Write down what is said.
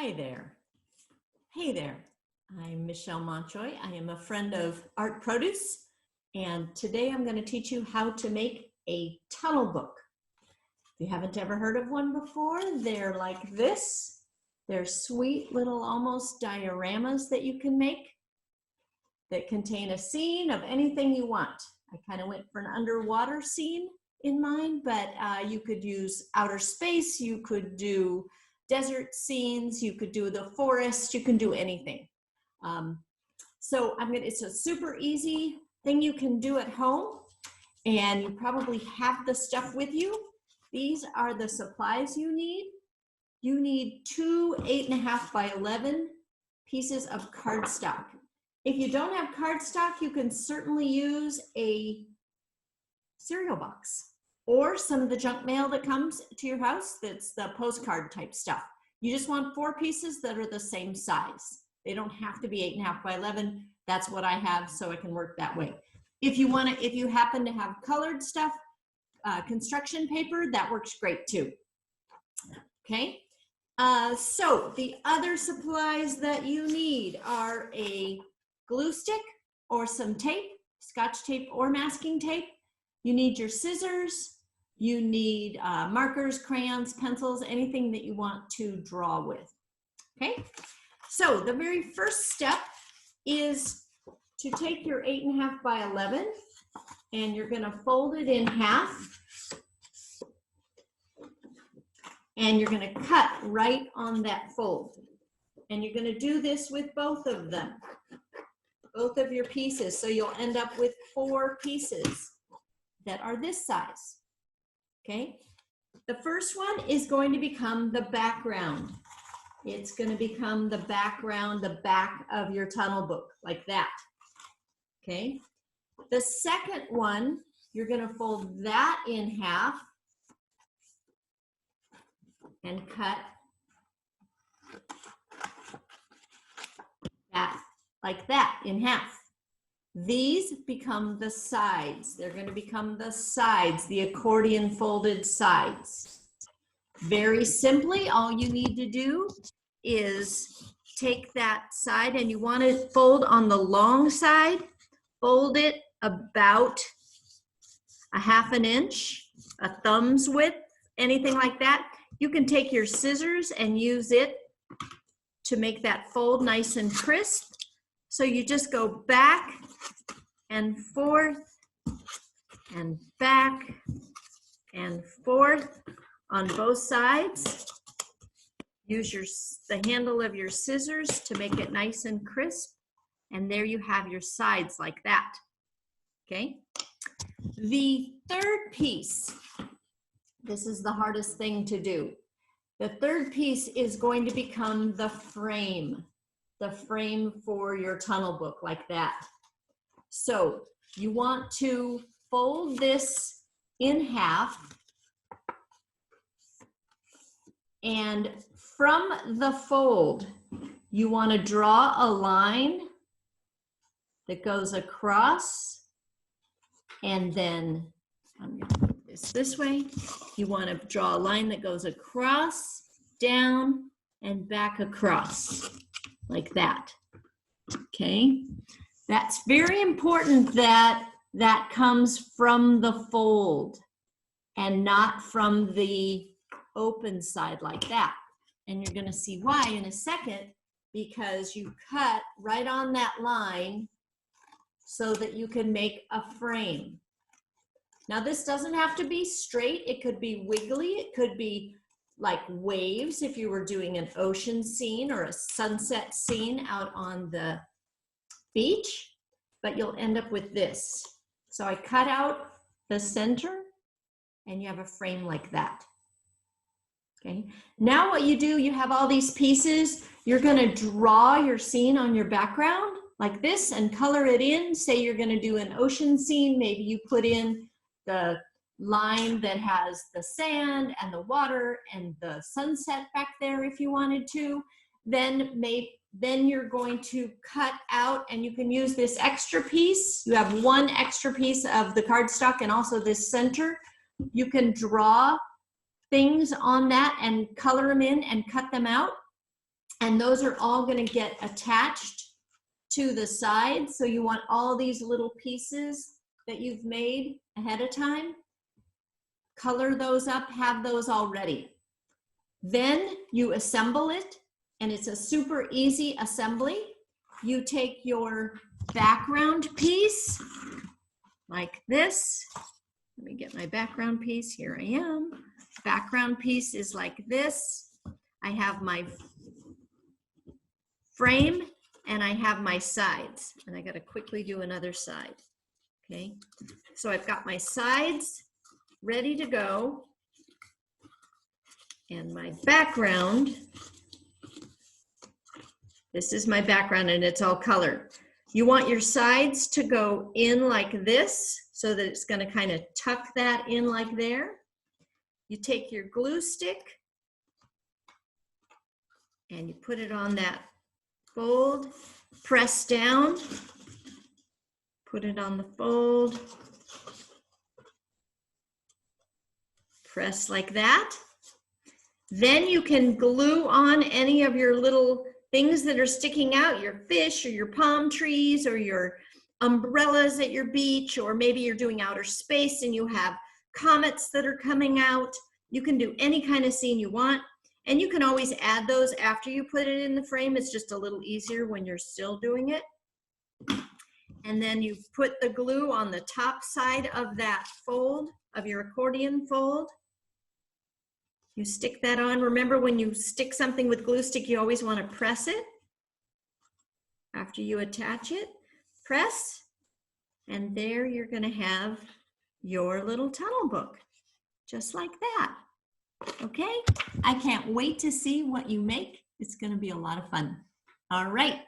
Hi there. Hey there. I'm Michelle Montjoy. I am a friend of Art Produce, and today I'm going to teach you how to make a tunnel book. If you haven't ever heard of one before, they're like this. They're sweet little almost dioramas that you can make that contain a scene of anything you want. I kind of went for an underwater scene in mind, but you could use outer space, you could do desert scenes, you could do the forest, you can do anything. It's a super easy thing you can do at home, and you probably have the stuff with you. These are the supplies you need. You need 2 8.5 by 11 pieces of cardstock. If you don't have cardstock, you can certainly use a cereal box or some of the junk mail that comes to your house. That's the postcard type stuff. You just want 4 pieces that are the same size. They don't have to be 8.5 by 11. That's what I have, so I can work that way. If you happen to have colored stuff, construction paper, that works great too. Okay. So the other supplies that you need are a glue stick or some tape, Scotch tape or masking tape. You need your scissors. You need markers, crayons, pencils, anything that you want to draw with. Okay. So the very first step is to take your 8.5 by 11 and you're going to fold it in half. And you're going to cut right on that fold. And you're going to do this with both of them, both of your pieces. So you'll end up with 4 pieces that are this size. Okay. The first one is going to become the background. It's going to become the background, the back of your tunnel book, like that. Okay. The second one, you're going to fold that in half and cut that like that in half. These become the sides. They're going to become the sides, the accordion folded sides. Very simply, all you need to do is take that side, and you want to fold on the long side, fold it about a 1/2 inch, a thumb's width, anything like that. You can take your scissors and use it to make that fold nice and crisp. So you just go back and forth and back and forth on both sides. Use the handle of your scissors to make it nice and crisp. And there you have your sides like that. Okay. The third piece, this is the hardest thing to do. The third piece is going to become the frame for your tunnel book, like that. So you want to fold this in half, and from the fold, you want to draw a line that goes across, and then I'm going to put this way. You want to draw a line that goes across, down, and back across, like that. Okay. That's very important that that comes from the fold and not from the open side like that. And you're going to see why in a second, because you cut right on that line so that you can make a frame. Now this doesn't have to be straight. It could be wiggly. It could be like waves if you were doing an ocean scene or a sunset scene out on the beach, but you'll end up with this. So I cut out the center and you have a frame like that. Okay. Now what you do, you have all these pieces. You're going to draw your scene on your background like this and color it in. Say you're going to do an ocean scene. Maybe you put in the line that has the sand and the water and the sunset back there if you wanted to. Then you're going to cut out, and you can use this extra piece. You have 1 extra piece of the cardstock and also this center. You can draw things on that and color them in and cut them out. And those are all going to get attached to the side. So you want all these little pieces that you've made ahead of time, color those up, have those all ready. Then you assemble it, and it's a super easy assembly. You take your background piece like this. Let me get my background piece. Here I am. Background piece is like this. I have my frame and I have my sides, and I got to quickly do another side. Okay, so I've got my sides ready to go, and my background, this is my background and it's all colored. You want your sides to go in like this so that it's going to kind of tuck that in like there. You take your glue stick and you put it on that fold, press down, put it on the fold, press like that. Then you can glue on any of your little things that are sticking out, your fish or your palm trees or your umbrellas at your beach, or maybe you're doing outer space and you have comets that are coming out. You can do any kind of scene you want, and you can always add those after you put it in the frame. It's just a little easier when you're still doing it. And then you put the glue on the top side of that fold, of your accordion fold. You stick that on. Remember, when you stick something with glue stick, you always want to press it after you attach it. Press, and there you're going to have your little tunnel book, just like that. Okay, I can't wait to see what you make. It's going to be a lot of fun. All right.